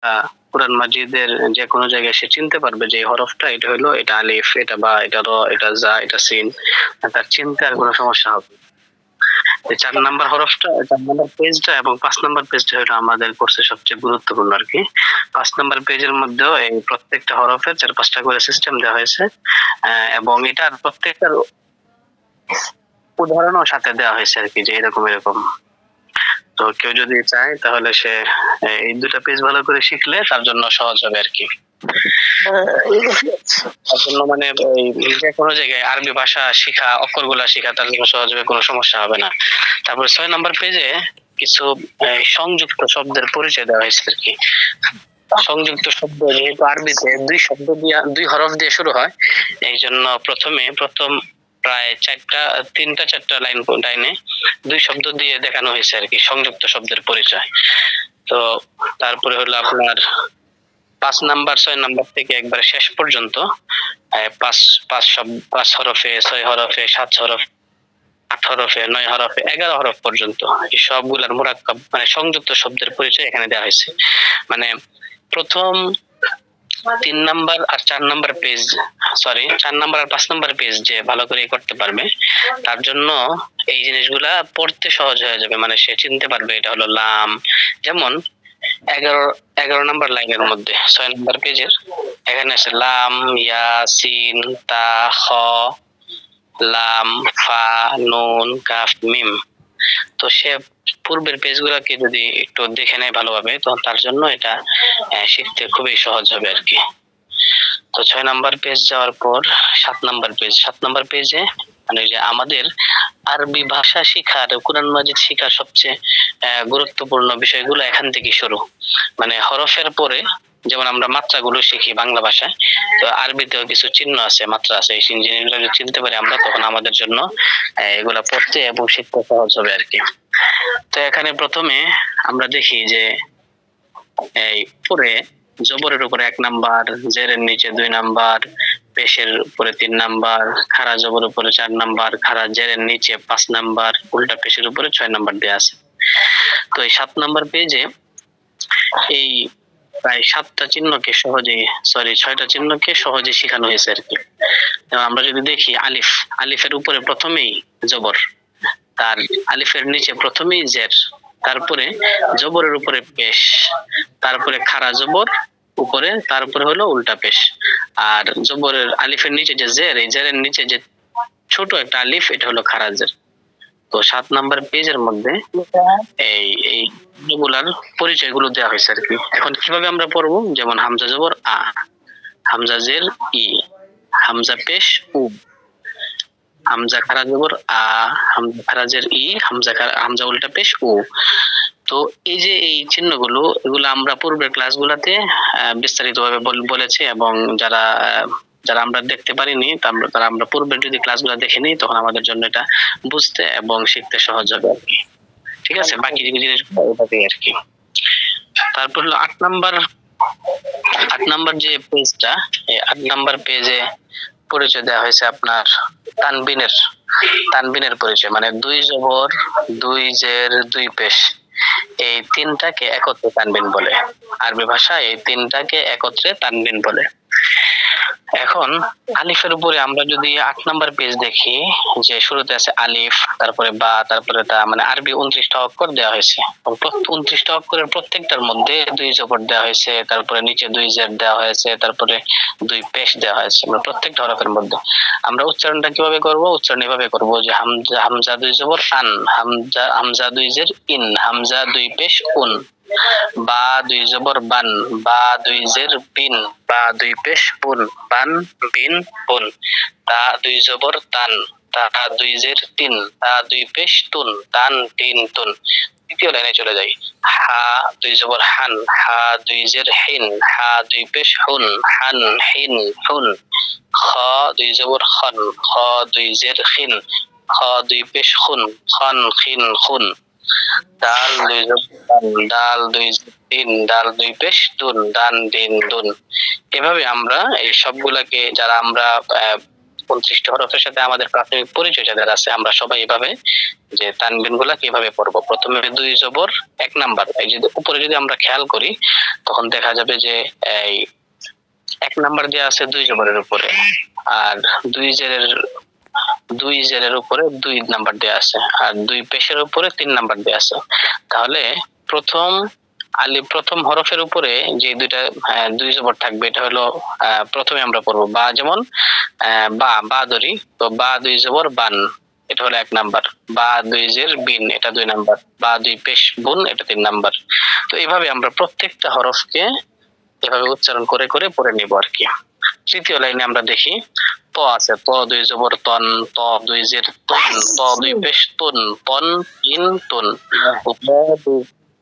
কোরআন মাজিদের যে কোনো জায়গায় সে চিনতে পারবে যে এই হরফটা এটা হলো, এটা আলিফ, এটা বা, এটা র, এটা জা, এটা সিন। তার চিনতে আর কোনো সমস্যা হবে না। এই ৪ নাম্বার হরফটা, ৪ নাম্বার পেজটা এবং ৫ নাম্বার পেজটা হলো আমাদের কোর্সে সবচেয়ে গুরুত্বপূর্ণ আরকি। ৫ নাম্বার পেজের মধ্যেও এই প্রত্যেকটা হরফের ৪-৫ টা করে সিস্টেম দেওয়া হয়েছে। এবং এটার প্রত্যেকটার উদাহরণও সাথে দেওয়া হয়েছে আরকি, যে এরকম, এরকম। তো কেউ যদি চায় তাহলে সে এই ২ টা পেজ ভালো করে শিখলে তার জন্য সহজ হবে আরকি। তার জন্য মানে যে কোনো জায়গায় আরবি ভাষা শিখা, অক্ষরগুলা শিখা তার জন্য সহজ হবে, কোনো সমস্যা হবে না। তারপর ৬ নাম্বার পেজে কিছু সংযুক্ত শব্দের পরিচয় দেওয়া হয়েছে আরকি। সংযুক্ত শব্দ যেহেতু আরবিতে ২ শব্দ দিয়া, ২ হরফ দিয়ে শুরু হয়, এইজন্য প্রথম প্রায় ৩টা-৪টা লাইনে ২ শব্দ দিয়ে দেখানো হয়েছে আরকি, সংযুক্ত শব্দের পরিচয়। তো তারপরে হলো আপনার ৫ নাম্বার ৬ নাম্বার থেকে একবারে শেষ পর্যন্ত ৫ হরফে, ৬ হরফে, ৭ হরফ, ৮ হরফে, ৯ হরফে, ১১ হরফ পর্যন্ত এই সবগুলার মুরাক্কাব মানে সংযুক্ত শব্দের পরিচয় এখানে দেওয়া হয়েছে। মানে প্রথম ৩ নাম্বার আর ৪ নাম্বার পেজ, ৪ নাম্বার আর ৫ নাম্বার পেজ যে ভালো করে করতে পারবে, তার জন্য এই জিনিসগুলা পড়তে সহজ হয়ে যাবে। মানে সে চিনতে পারবে এটা হলো লাম। যেমন ১১ নাম্বার লাইনের মধ্যে ৬ নাম্বার পেজের এখানে আছে লাম, ইয়া, সিন, তা, খ, লাম, ফা, নুন, কাফ, মিম। তো সে পূর্বের পেজগুলোকে যদি একটু দেখে নেয় ভালোভাবে, তো তার জন্য এটা শিখতে খুবই সহজ হবে আরকি। তো ৬ নাম্বার পেজ যাওয়ার পর ৭ নাম্বার পেজ। ৭ নাম্বার পেজে মানে যে আমাদের আরবি ভাষা শিখার, কোরআন মাজিদ শিখার সবচেয়ে গুরুত্বপূর্ণ বিষয়গুলো এখান থেকেই শুরু। মানে হরফের পরে যেমন আমরা মাত্রাগুলো শিখি বাংলা ভাষায়, তো আরবিতেও কিছু চিহ্ন আছে, মাত্রা আছে। এই জিনিসগুলো যদি চিনতে পারি আমরা, তখন আমাদের জন্য এগুলা পড়তে এবং শিখতে সহজ হবে আরকি। তো এখানে প্রথমে আমরা দেখি যে এই উপরে জবরের উপরে ১ নাম্বার, জেরের নিচে ২ নাম্বার, পেশের উপরে ৩ নাম্বার, খাড়া জবরের উপরে ৪ নাম্বার, খাড়া জেরের নিচে ৫ নাম্বার, উল্টা পেশের উপরে ৬ নাম্বার দেয়া আছে। তো এই ৭ নাম্বার পেজে এই প্রায় ৭টা চিহ্নকে সহজেই, ৬টা চিহ্নকে সহজেই শিখানো হয়েছে আরকি। আমরা যদি দেখি আলিফ, আলিফের উপরে প্রথমেই জবর, তার আলিফের নিচে প্রথমেই জের, তারপরে জবরের উপরে পেশ, তারপরে খাড়া জবর উপরে, তারপরে হলো উল্টা পেশ। আর জবরের আলিফের নিচে যে জের, এই জেরের নিচে যে ছোট একটা আলিফ, এটা হলো খাড়া জের। তো ৭ নাম্বার পেজের মধ্যে এই এই এগুলার পরিচয়গুলো দেওয়া হয়েছে আরকি। এখন কিভাবে আমরা পড়বো, যেমন হামজা জবর আ, হামজা জের ই, হামজা পেশ উ, হামজা খাড়া জবর আ, হামজা খাড়া জের ই, হামজা উল্টা পেশ উ। তো এই যে এই চিহ্নগুলো, এগুলো আমরা পূর্বের ক্লাসগুলোতে বিস্তারিতভাবে বলেছি, এবং যারা যারা আমরা দেখতে পারিনি তারা আমরা পূর্বের যদি ক্লাসগুলো দেখে নিই, তখন আমাদের জন্য এটা বুঝতে এবং শিখতে সহজ হবে আরকি। ঠিক আছে, বাকি জিনিসগুলো ওটাতেই আরকি। তারপর হলো ৮ নাম্বার যে পেজটা, এই ৮ নাম্বার পেজে পরিচয় দেওয়া হয়েছে আপনার তানবিনের পরিচয়। মানে ২ জবর, ২ জের, ২ পেশ, এই ৩টাকে একত্রে তানবিন বলে। আরবি ভাষায় এই ৩টাকে একত্রে তানবিন বলে। এখন আলিফের উপরে আমরা যদি ৮ নাম্বার পেজ দেখি, যে শুরুতে আছে আলিফ, তারপরে বা, তারপরে তা, মানে আরবি ২৯টা অক্ষর দেওয়া হয়েছে। ২৯টা অক্ষরের প্রত্যেকটার মধ্যে ২ জবর দেওয়া হয়েছে, তারপরে নিচে ২ জের দেওয়া হয়েছে, তারপরে ২ পেশ দেওয়া হয়েছে। মানে প্রত্যেকটা হরফের মধ্যে আমরা উচ্চারণটা কিভাবে করব, উচ্চারণ এভাবে করব যে হামজা ২ জবর আন, হামজা ২ জের ইন, হামজা ২ পেশ উন, বা ২ জবর বান, বা ২ জের বিন, বা ২ পেশ বুন, বান বিন বুন, তা ২ জবর তান, তা ২ জের তিন, তা ২ পেশ তুন, তান তিন তুন। দ্বিতীয় লাইনে চলে যাই। হা ২ জবর হান, হা ২ জের হিন, হা ২ পেশ হুন, হান হিন হুন। খ ২ জবর খন, খ ২ জের খিন, খ ২ পেশ খুন, খন খিন খুন। ডাল ২ জবর দান, ডাল ২ জের দিন, ডাল ২ পেশ দুন, দান দিন দুন। এভাবে আমরা এই সবগুলাকে, যারা আমরা 29টি হরফের সাথে আমাদের প্রাথমিক পরিচয় যাদের আছে, আমরা সবাই এভাবে যে তানবিন গুলা কিভাবে পড়বো। প্রথমে 2 জবর 1 নাম্বার, এই যে উপরে যদি আমরা খেয়াল করি তখন দেখা যাবে যে এই 1 নাম্বার দেওয়া আছে 2 জবরের উপরে, আর 2 জেরের উপরে 2 নাম্বার দেওয়া আছে, আর 2 পেশের উপরে 3 নাম্বার দেওয়া আছে। তাহলে প্রথম হরফের উপরে যে দুইটা 2 জবর থাকবে, এটা হলো প্রথমে আমরা পড়বো বা, যেমন বা ধরি, তো বা 2 জবর বান, এটা হলো 1 নাম্বার। বা 2 জের বিন, এটা 2 নাম্বার। বা 2 পেশ বুন, এটা 3 নাম্বার। তো এইভাবে আমরা প্রত্যেকটা হরফকে এভাবে উচ্চারণ করে করে পড়ে নিব আর কি। তৃতীয় লাইনে আমরা দেখি ত আছে, ত 2 জবর তন, ত 2 জের তুন, ত 2 পেশ তুন, পন ইন তুন,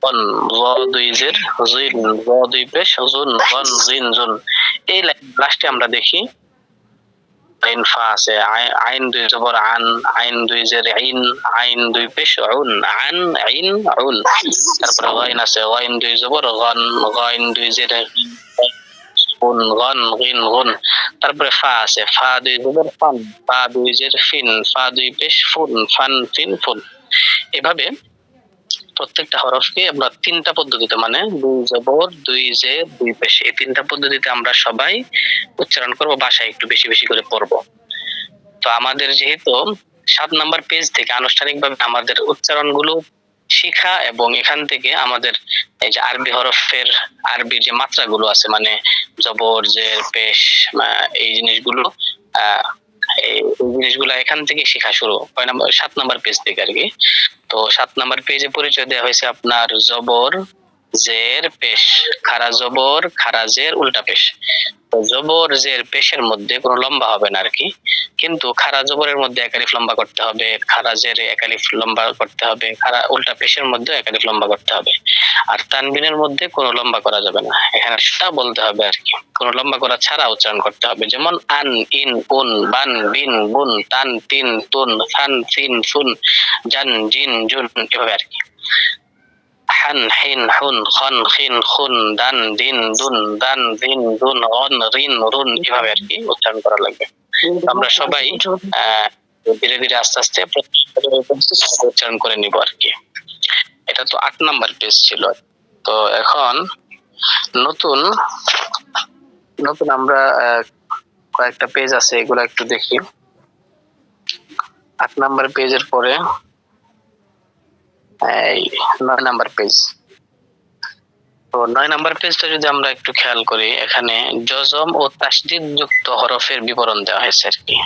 পন, জ 2 জের জিন, জ 2 পেশ জুন, গন জিন জুন। এই লাস্টে আমরা দেখি আইন ফা আছে, আইন 2 জবর আন, আইন 2 জের আইন, আইন 2 পেশ উন, আন আইন উন। তারপরে গাইন আছে, গাইন 2 জবর গন, গাইন 2 জের গুন, গন গিন গুন। তারপরে ফা আছে, ফা 2 জবর ফান, ফা 2 জের ফিন, ফা 2 পেশ ফুন, ফান ফিন ফুন। এভাবে প্রত্যেকটা হরফকে আমরা 3টা পদ্ধতিতে, মানে 2 জবর 2 জের 2 পেশ, এই 3টা পদ্ধতিতে আমরা সবাই উচ্চারণ করব, বাসায় একটু বেশি বেশি করে পড়বো। তো আমাদের যেহেতু 7 নাম্বার পেজ থেকে আনুষ্ঠানিকভাবে আমাদের উচ্চারণগুলো শিখা, এবং এখান থেকে আমাদের এই যে আরবি হরফের আরবি যে মাত্রাগুলো আছে, মানে জবর জের পেশ, এই জিনিসগুলো এই জিনিসগুলো এখান থেকে শেখা শুরু, 7 নাম্বার পেজ থেকে আর কি। তো 7 নাম্বার পেজে পরিচয় দেওয়া হয়েছে আপনার জবর জের পেশ, খারা জবর খারা জের উল্টা পেশ। তো জবর জের পেশের মধ্যে কোনো লম্বা হবে না আর কি, কিন্তু খারা জবরের মধ্যে এক আলিফ লম্বা করতে হবে, খারা জের এক আলিফ লম্বা করতে হবে, খারা উল্টা পেশের মধ্যে এক আলিফ লম্বা করতে হবে। আর তানবিনের মধ্যে কোনো লম্বা করা যাবে না, এখানে সেটা বলতে হবে আর কি, কোনো লম্বা করা ছাড়া উচ্চারণ করতে হবে। যেমন আন ইন উন, বান বিন বুন, তান তিন তুন, ফান ফিন ফুন, জান জিন জুন, এভাবে আর কি। হান হিন হুন, খন খিন খুন, দান দিন দুন, দান দিন দুন, অন রিন রুন, এভাবে আর কি উচ্চারণ করা লাগবে। আমরা সবাই ধীরে ধীরে আস্তে আস্তে উচ্চারণ করে নিব আর কি। এটা তো 8 নাম্বার পেজ ছিল। তো এখন নতুন নতুন আমরা কয়েকটা পেজ আছে, এগুলো একটু দেখি। 8 নাম্বার পেজের পরে এই 9 নাম্বার পেজ। তো 9 নাম্বার পেজটা যদি আমরা একটু খেয়াল করি, এখানে জজম ও তাসদিদ যুক্ত হরফের বিবরণ দেওয়া হয়েছে আর কি।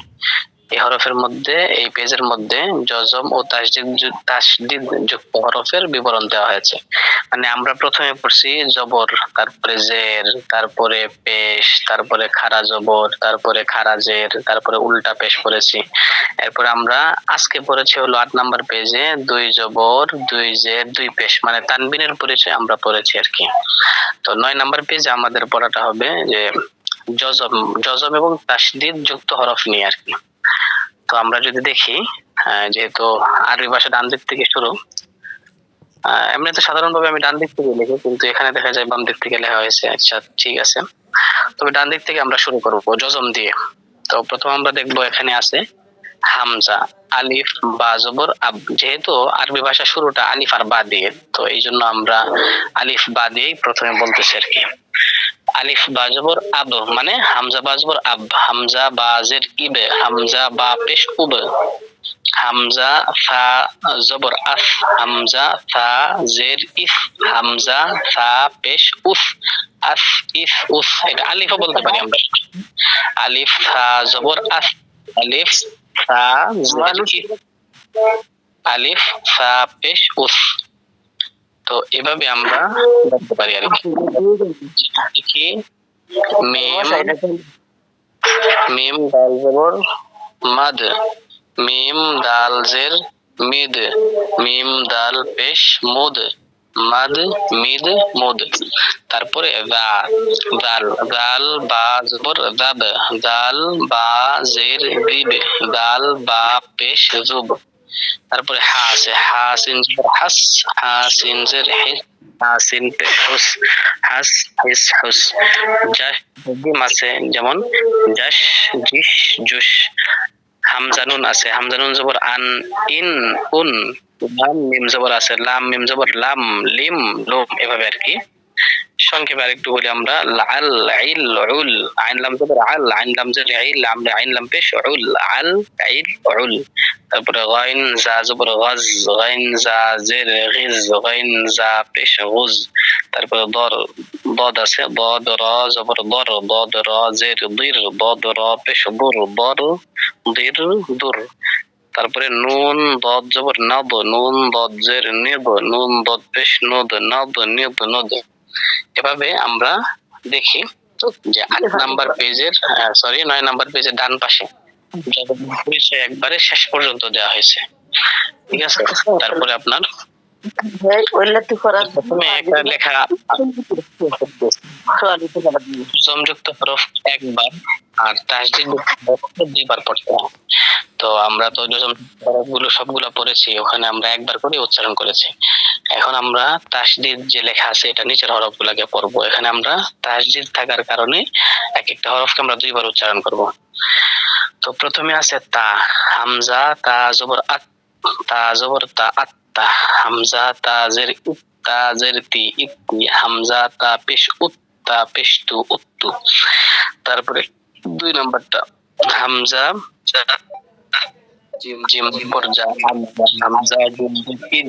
এই হরফের মধ্যে, এই পেজের মধ্যে জজম ও তাসদিদ যুক্ত হরফের বিবরণ দেওয়া হয়েছে। মানে আমরা প্রথমে পড়ছি জবর, তারপরে জের, তারপরে পেশ, তারপরে খারা জবর, তারপরে খারা জের, তারপরে উল্টা পেশ পড়েছি। এরপরে আমরা আজকে পড়েছি হলো 8 নাম্বার পেজে 2 জবর 2 জের 2 পেশ, মানে তানবিনের পরিচয় আমরা পড়েছি আর কি। তো 9 নাম্বার পেজে আমাদের পড়াটা হবে যে জজম এবং তাসদিদ যুক্ত হরফ নিয়ে আর কি। তো আমরা যদি দেখি, যেহেতু আরবি ভাষা ডান দিক থেকে শুরু, এমনিতে সাধারণভাবে আমি ডান দিক থেকে লিখি, কিন্তু এখানে দেখা যায় বাম দিক থেকে লেখা হয়েছে। আচ্ছা ঠিক আছে, তবে ডান দিক থেকে আমরা শুরু করব জজম দিয়ে। তো প্রথম আমরা দেখবো এখানে আছে হামজা, আলিফ বা জবর আব। যেহেতু আরবি ভাষা শুরুটা আলিফ আর বা দিয়ে, তো এই জন্য আমরা আলিফ বা দিয়েই প্রথমে বলতেছি আর কি। আলিফ বা জবর আব, মানে হামজা বা জবর আব, হামজা বা জের ইবে, হামজা বা পেশ উব, হামজা ফা জবর আফ, হামজা ফা জের ইফ, হামজা ফা পেশ উফ, আফ ইফ উফ। এটা আলিফও বলতে পারি আমরা। আলিফ ফা জবর আফ, আলিফ ফা জের ইফ, আলিফ ফা পেশ উফ। তো এভাবে আমরা বলতে পারি আর কি। মিম দাল জবর মাদ, মিম দাল জের মিদ, মিম দাল পেশ মুদ, মাদ মিদ মুদ। তারপরে দাল, দাল বা জবর দাব, দাল বা জের দিব, দাল বা পেশ জুব, তারপরে হা আছে, হা সিন জবর হাস, হা সিন জের হিস, হা সিন পেশ হুস, হাস হিস হুস। জাস জিম আছে, যেমন জাস জিস জুস। হামজা নুন আছে, হামজা নুন জবর আন, ইন উন। লাম মিম জবর আছে, লাম মিম জবর লাম, লিম লুম, এভাবে আর কি। সংক্ষেপে আরেকটু বলি আমরা, লাল আইল উল, আইন লাম জবর আল, আইন লাম জের আইল, আইন লাম পেশ উল, আল আইল উল। তারপরে গাইন জা জবর গাজ, গাইন জা জের গিজ, গাইন জা পেশ গুজ। তারপরে দর, দদ আছে, দদ র জবর দর, দদ র জের দির, দদ র পেশ দুর, দর দির দুর। তারপরে নুন দদ জবর নাদ, নুন দদ জের নিদ, নুন দদ পেশ নুদ, নাদ নিদ নুদ। এভাবে আমরা দেখি যে 8 নাম্বার পেজের, সরি 9 নাম্বার পেজের ডান পাশে পরিচয় একবারে শেষ পর্যন্ত দেওয়া হয়েছে, ঠিক আছে। তারপরে আপনার প্রথমে একটা লেখা জমযুক্ত হরফ একবার আর তাসদীদ হরফ 2বার পড়তে হয়। তো আমরা তো হরফগুলো সবগুলো পড়েছি, ওখানে আমরা একবার করে উচ্চারণ করেছি। এখন আমরা তাসদীদ যে লেখা আছে এটা নিচের হরফগুলোকে পড়বো। এখানে আমরা তাসদীদ থাকার কারণে এক একটা হরফকে আমরা 2বার উচ্চারণ করব। তো প্রথমে আছে তা, হামজা তা জবর আত, তা জবর তা আত্তা, হামজা তা জের ইত, তা জের তি ইত্তি, হামজা তা পেশ উত, তা পেশ তু উত্তু। তারপরে 2 নাম্বারটা হামজা জিম জিম জবর জা, হামজা জিম জিম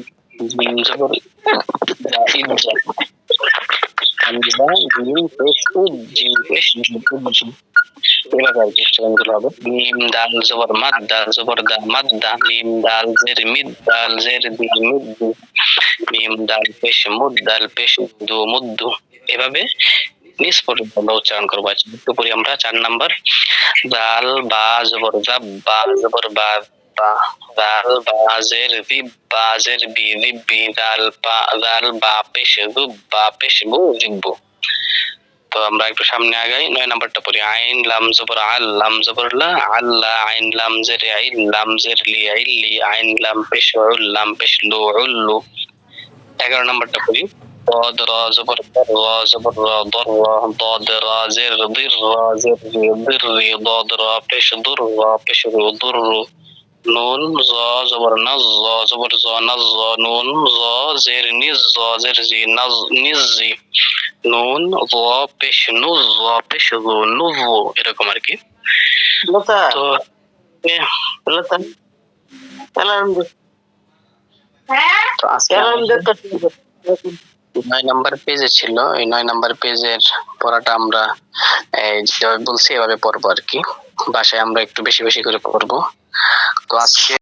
জিম জবর জা ইজ্জা, হামজা জিম পেশ উদ, জিম পেশ জুদ। এভাবে আর কি উচ্চারণগুলো হবে। মিম দাল জবর মাদ, দাল জবর দা মাদ্দা, মিম দাল জের মিদ, দাল জের দি মিদ্দু, মিম দাল পেশ মুদ, দাল পেশ দু মুদ্দু। এভাবে নিচ পর্যন্ত আমরা উচ্চারণ করবো। একটু পরে আমরা 4 নাম্বার, দাল বা জবর জাব, বা জবর বা, দাল বা জের বিব, বা জের বি দিব্বি, দাল বা পেশ গুব, বা পেশ বু জিব্বু। তো আমরা একটু সামনে আগাই, 9 নাম্বারটা পড়ি। আইন লাম জবর আল, লাম জবর লা, আল্লা, আইন লাম জের আইল, লাম জের লি আইল্লি, আইন লাম পেশ উল, লাম পেশ লু উল্লু। 11 নাম্বারটা পড়ি। ضاد را زبر در، را زبر را ضر، ضاد را زر ضر، را زر ضر، ضاد را پیش ضر، را پیش ضر. নুন জ জবর নাজ, জ জবর জ নাজ, নুন জ জের নিজ, জ জের জি নাজ নিজ জি, নুন জ পেশ নুজ, জ পেশ জু নুজ। এরকম আর কি। তো তো আজকে 9 নাম্বার পেজে ছিল, এই 9 নাম্বার পেজের পড়াটা আমরা যেভাবে বলছি এভাবে পড়বো আর কি। বাসায় আমরা একটু বেশি বেশি করে পড়বো। তো আজকে